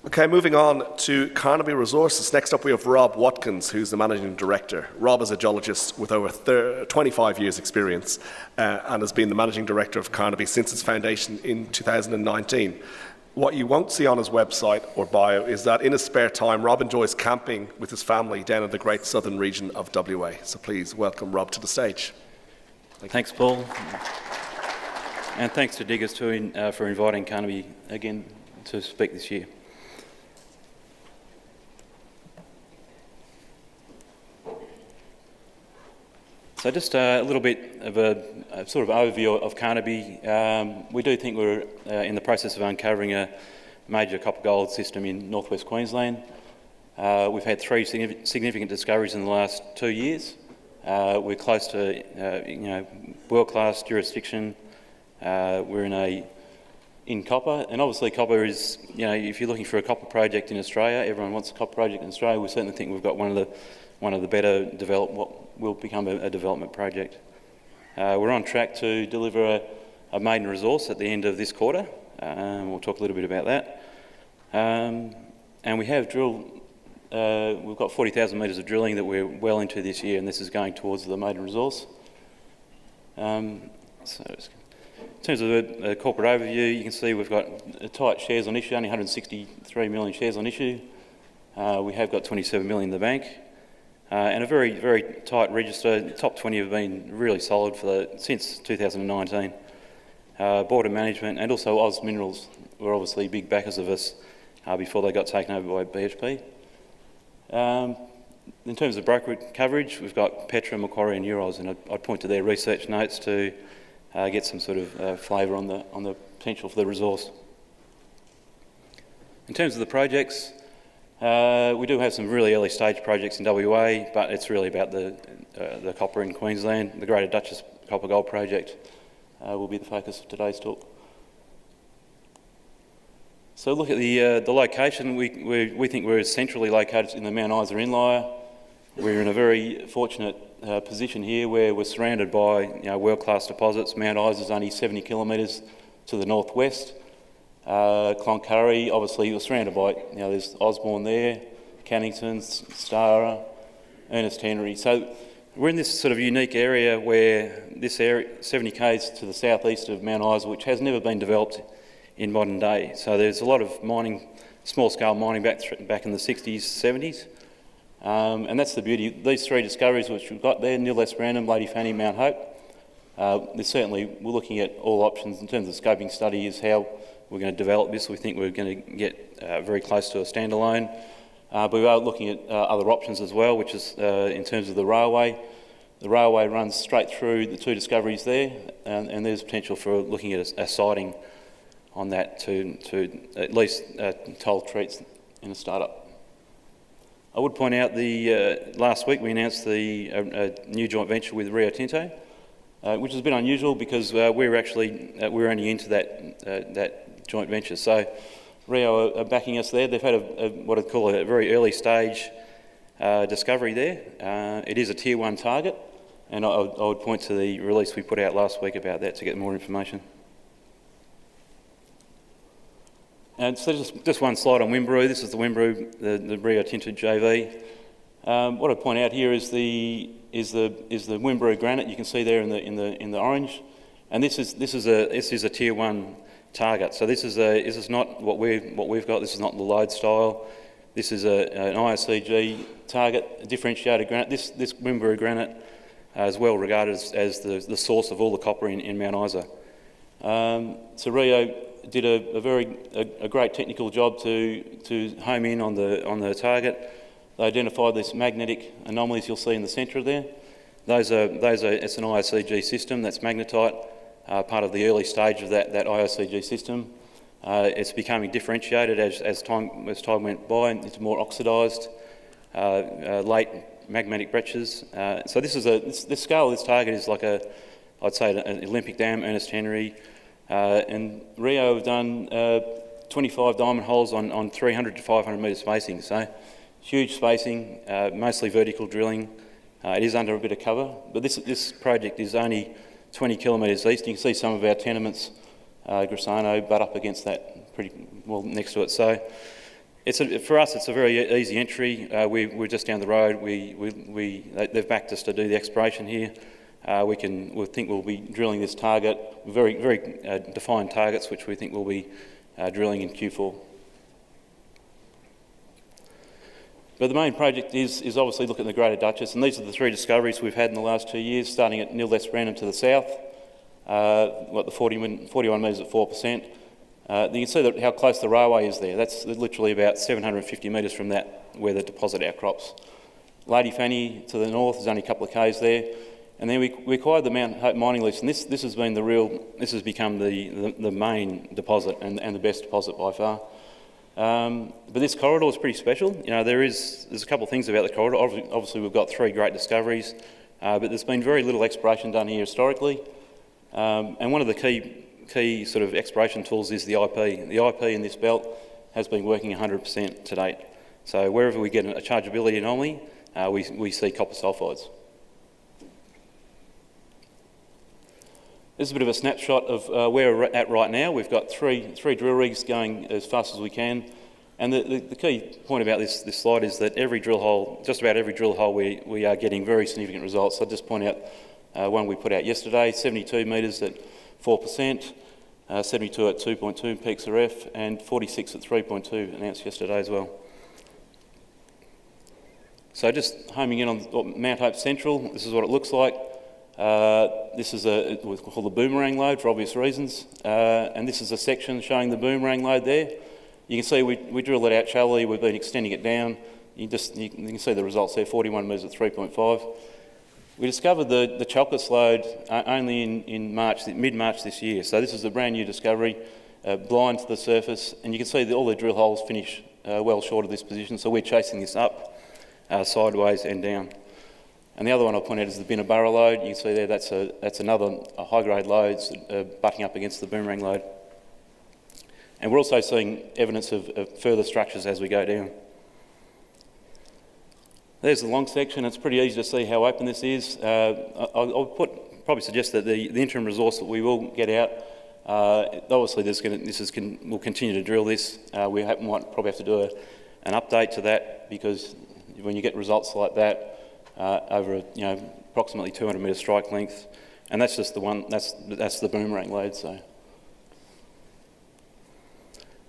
Okay, moving on to Carnaby Resources. Next up we have Rob Watkins, who's the Managing Director. Rob is a geologist with over 25 years experience and has been the Managing Director of Carnaby since its foundation in 2019. What you won't see on his website or bio is that in his spare time, Rob enjoys camping with his family down in the great southern region of WA. So please welcome Rob to the stage. Thanks, Paul. And thanks to Diggers too for inviting Carnaby again to speak this year. So just a little bit of a sort of overview of Carnaby. We do think we're in the process of uncovering a major copper-gold system in northwest Queensland. We've had 3 significant discoveries in the last 2 years. We're close to world-class jurisdiction. We're in copper, and obviously copper is, if you're looking for a copper project in Australia, everyone wants a copper project in Australia. We certainly think we've got one of the better what will become a development project. We're on track to deliver a maiden resource at the end of this quarter. We'll talk a little bit about that. And we have drilled, we've got 40,000 metres of drilling that we're well into this year, and this is going towards the maiden resource. So in terms of a corporate overview, you can see we've got tight shares on issue, only 163 million shares on issue. We have got 27 million in the bank. And a very, very tight register. The top 20 have been really solid since 2019. Board of Management and also Oz Minerals were obviously big backers of us before they got taken over by BHP. In terms of broker coverage, we've got Petra, Macquarie and Euroz, and I'd point to their research notes to get some sort of flavour on the potential for the resource. In terms of the projects, we do have some really early stage projects in WA, but it's really about the copper in Queensland. The Greater Duchess Copper Gold Project will be the focus of today's talk. So look at the location. We think we're centrally located in the Mount Isa Inlier. We're in a very fortunate position here where we're surrounded by world-class deposits. Mount Isa is only 70 kilometres to the northwest. Cloncurry, obviously, we're surrounded by, there's Osborne there, Cannington, Stara, Ernest Henry. So we're in this sort of unique area where this area, 70 k's to the southeast of Mount Isa, which has never been developed in modern day. So there's a lot of mining, small-scale mining back in the 60s, 70s. And that's the beauty. These 3 discoveries which we've got there, Nil Esperanum, Lady Fanny, Mount Hope, we're looking at all options in terms of scoping study is how we're going to develop this. We think we're going to get very close to a standalone. But we are looking at other options as well, which is in terms of the railway. The railway runs straight through the 2 discoveries there, and there's potential for looking at a siting on that to at least toll treats in a start-up. I would point out last week we announced a new joint venture with Rio Tinto, which is a bit unusual because we're only into that joint venture. So Rio are backing us there. They've had what I'd call a very early stage discovery there. It is a tier 1 target, and I would point to the release we put out last week about that to get more information. And so just one slide on Wimbrew. This is the Wimbrew, the Rio Tinto JV. What I'd point out here is the Wimbrew granite. You can see there in the orange, and this is a tier 1 target. So this is not what we've got. This is not the lode style. This is an IOCG target, a differentiated granite. This Wimbrew granite is well regarded as the source of all the copper in Mount Isa. So Rio did a great technical job to home in on the target. They identified these magnetic anomalies you'll see in the centre there. It's an IOCG system. That's magnetite. Part of the early stage of that IOCG system. It's becoming differentiated as time went by into more oxidised late magmatic breccias. So the scale of this target is like I'd say an Olympic Dam, Ernest Henry, and Rio have done 25 diamond holes on 300 to 500 metre spacing. So huge spacing, mostly vertical drilling. It is under a bit of cover, but this project is only 20 kilometres east. You can see some of our tenements, Grisano, butt up against that pretty well next to it. So For us, it's a very easy entry. We're just down the road. They've backed us to do the exploration here. We think we'll be drilling this target, very defined targets, which we think we'll be drilling in Q4. But the main project is obviously looking at the Greater Duchess, and these are the 3 discoveries we've had in the last 2 years, starting at Nil Esperanum to the south, the 41 metres at 4%. You can see how close the railway is there. That's literally about 750 metres from that, where the deposit outcrops. Lady Fanny to the north is only a couple of k's there. And then we acquired the Mount Hope mining lease, and this has been this has become the main deposit and the best deposit by far. But this corridor is pretty special. You know, there's a couple of things about the corridor. Obviously, we've got 3 great discoveries, but there's been very little exploration done here historically. And one of the key sort of exploration tools is the IP. The IP in this belt has been working 100% to date. So wherever we get a chargeability anomaly, we see copper sulphides. This is a bit of a snapshot of where we're at right now. We've got three drill rigs going as fast as we can. And the key point about this slide is that every drill hole, just about every drill hole, we are getting very significant results. So I'll just point out one we put out yesterday, 72 metres at 4%, 72 at 2.2 peaks RF, and 46 at 3.2 announced yesterday as well. So just homing in on Mount Hope Central, this is what it looks like. This is what's called the boomerang lode for obvious reasons, and this is a section showing the boomerang lode there. You can see we drilled it out shallowly, we've been extending it down. You can see the results there, 41 metres at 3.5. We discovered the Chalcos lode only in mid-March this year, so this is a brand new discovery, blind to the surface, and you can see that all the drill holes finish well short of this position, so we're chasing this up, sideways and down. And the other one I'll point out is the Binnaburra lode. You can see there that's another high-grade lode butting up against the boomerang lode. And we're also seeing evidence of further structures as we go down. There's the long section. It's pretty easy to see how open this is. I'll probably suggest that the interim resource that we will get out, obviously we'll continue to drill this. We might probably have to do an update to that, because when you get results like that, over approximately 200 metre strike length, and that's just the one. That's the boomerang lode. So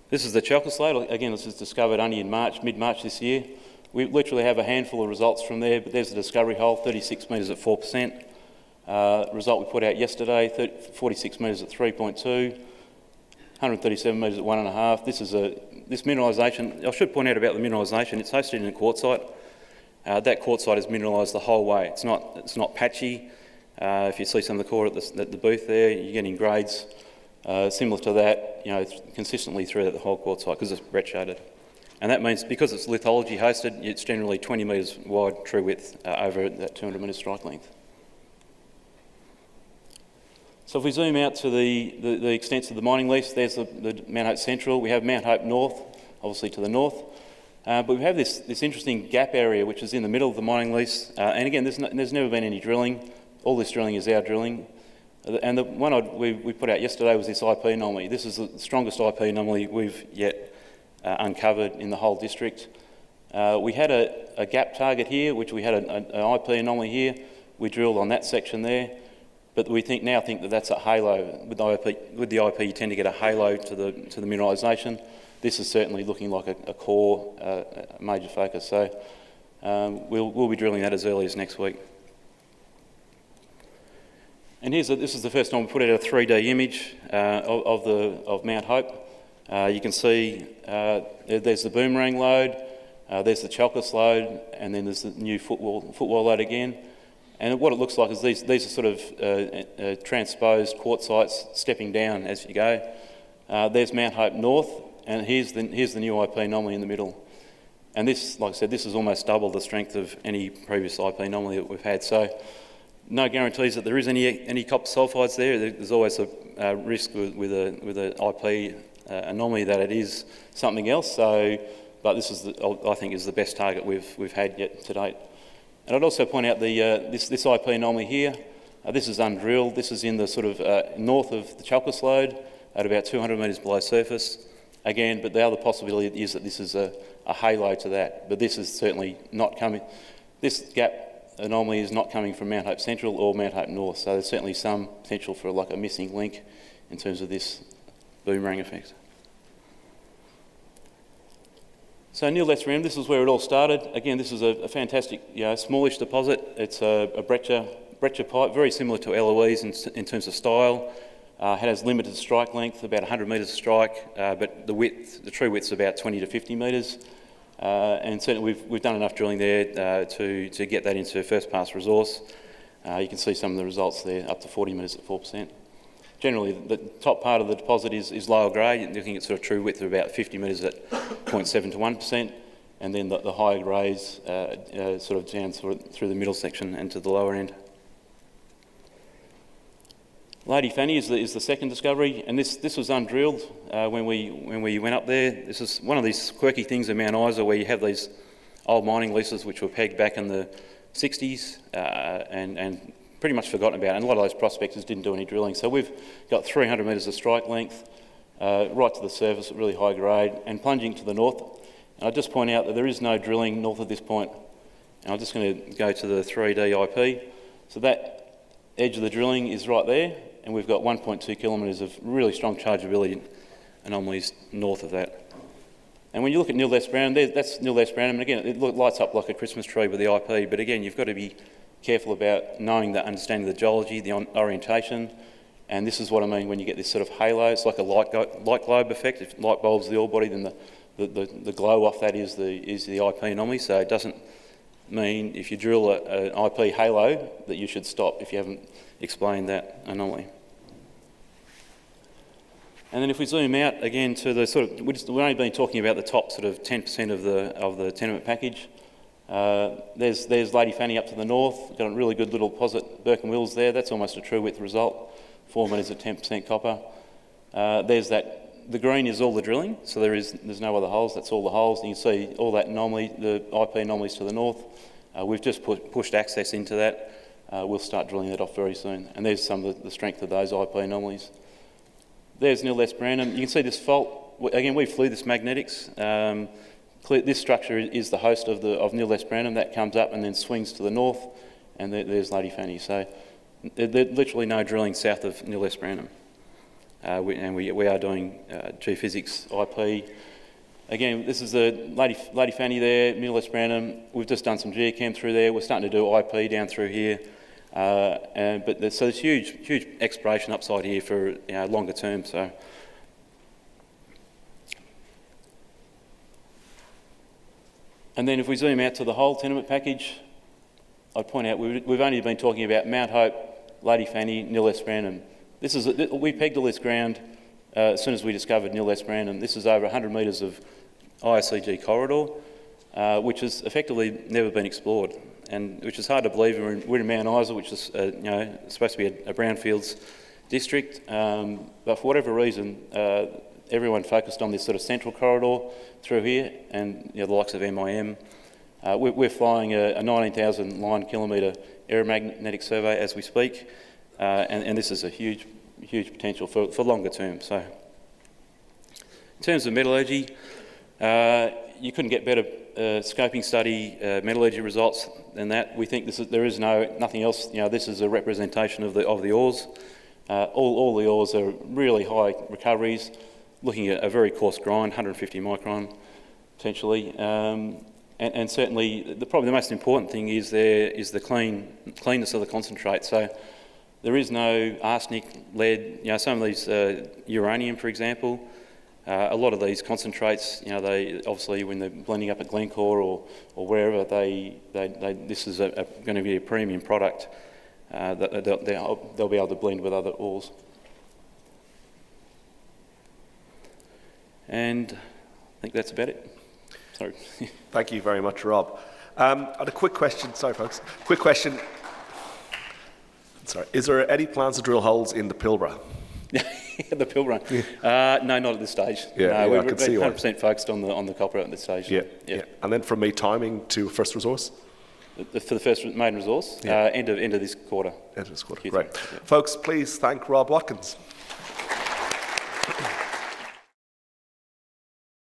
this is the Chalcos lode. Again, this was discovered only in mid-March this year. We literally have a handful of results from there, but there's the discovery hole, 36 metres at 4%. Result we put out yesterday, 46 metres at 3.2, 137 metres at 1.5. This mineralisation. I should point out about the mineralisation. It's hosted in a quartzite. That quartzite is mineralised the whole way. It's not patchy. If you see some of the core at the booth there, you're getting grades similar to that, consistently throughout the whole quartzite, because it's ret shaded. And that means because it's lithology hosted, it's generally 20 metres wide true width over that 200 metre strike length. So if we zoom out to the extents of the mining lease, there's the Mount Hope Central. We have Mount Hope North, obviously to the north. But we have this interesting gap area which is in the middle of the mining lease, and again, there's never been any drilling. All this drilling is our drilling, and the one we put out yesterday was this IP anomaly. This is the strongest IP anomaly we've yet uncovered in the whole district. We had a gap target here, which we had an IP anomaly here. We drilled on that section there, but we now think that that's a halo. With the IP, you tend to get a halo to the mineralisation. This is certainly looking like a core, major focus. So we'll be drilling that as early as next week. And this is the first time we put out a 3D image of Mount Hope. You can see there's the boomerang lode, there's the Chalcos lode, and then there's the new footwall lode again. And what it looks like is these are sort of transposed quartzites stepping down as you go. There's Mount Hope North. And here's the new IP anomaly in the middle. And this, like I said, this is almost double the strength of any previous IP anomaly that we've had. So no guarantees that there is any copper sulphides there. There's always a risk with an IP anomaly that it is something else. So, but this is, I think, is the best target we've had yet to date. And I'd also point out this IP anomaly here. This is undrilled. This is in the sort of north of the Chalcos lode at about 200 metres below surface. again, but the other possibility is that this is a halo to that, but this is certainly not coming. This gap anomaly is not coming from Mount Hope Central or Mount Hope North, so there's certainly some potential for like a missing link in terms of this boomerang effect. So Neil Less Ram, this is where it all started. Again, this is a fantastic, smallish deposit. It's a breccia pipe, very similar to Eloise in terms of style. Has limited strike length, about 100 metres of strike, but the true width's about 20 to 50 metres. And certainly we've done enough drilling there to get that into first pass resource. You can see some of the results there, up to 40 metres at 4%. Generally, the top part of the deposit is lower grade. You're looking at sort of true width of about 50 metres at 0.7 to 1%, and then the higher grades sort of down through the middle section and to the lower end. Lady Fanny is the second discovery, and this was undrilled when we went up there. This is one of these quirky things in Mount Isa where you have these old mining leases which were pegged back in the 60s and pretty much forgotten about, and a lot of those prospectors didn't do any drilling. So we've got 300 metres of strike length, right to the surface at really high grade, and plunging to the north. And I'll just point out that there is no drilling north of this point. And I'm just going to go to the 3D IP. So that edge of the drilling is right there, and we've got 1.2 kilometres of really strong chargeability anomalies north of that. And when you look at Neil Less Brown, that's Neil Less Brown, and again, it lights up like a Christmas tree with the IP, but again, you've got to be careful about knowing the understanding the geology, the orientation, and this is what I mean when you get this sort of halo. It's like a light globe effect. If light bulbs the ore body, then the glow off that is the IP anomaly. So it doesn't mean if you drill an IP halo that you should stop if you haven't explained that anomaly. And then if we zoom out again to the sort of, we've only been talking about the top sort of 10% of the tenement package. There's Lady Fanny up to the north, got a really good little deposit, Burke and Wills there. That's almost a true width result, 4 metres at 10% copper. There's the green is all the drilling, so there's no other holes, that's all the holes. And you can see all that anomaly, the IP anomalies to the north. We've just pushed access into that. We'll start drilling that off very soon. And there's some of the strength of those IP anomalies. There's Neil Less Branham. You can see this fault, again, we flew this magnetics. This structure is the host of Neil Less Branham. That comes up and then swings to the north, and there's Lady Fanny. So there's literally no drilling south of Neil Less Branham. We are doing geophysics IP. Again, this is the Lady Fanny there, Neil Less Branham. We've just done some geochem through there. We're starting to do IP down through here. So there's huge exploration upside here for longer term. So. And then if we zoom out to the whole tenement package, I'd point out we've only been talking about Mount Hope, Lady Fanny, Neil Less Branham. We pegged all this ground as soon as we discovered Neil Less Branham. This is over 100 metres of ISCG corridor, which has effectively never been explored, and which is hard to believe. We're in Mount Isa, which is supposed to be a brownfields district, but for whatever reason, everyone focused on this sort of central corridor through here, and the likes of MIM. We're flying a 19,000 line kilometre aeromagnetic survey as we speak, and this is a huge potential for longer term. So, in terms of metallurgy, you couldn't get better scoping study metallurgy results than that. We think there is nothing else. This is a representation of the ores. All the ores are really high recoveries. Looking at a very coarse grind, 150 micron potentially, and certainly probably the most important thing is the cleanness of the concentrate. So there is no arsenic, lead. Some of these uranium, for example, a lot of these concentrates. They obviously when they're blending up at Glencore or wherever, this is going to be a premium product that they'll be able to blend with other ores. And I think that's about it. Sorry. Thank you very much, Rob. I had a quick question. Sorry, folks. Quick question. Sorry. Is there any plans to drill holes in the Pilbara? The Pilbara? No, not at this stage. I can see why. 100% focused on the copper at this stage. Yeah. And then from me, timing to first resource? For the first maiden resource, end of this quarter. End of this quarter, great. Folks, please thank Rob Watkins.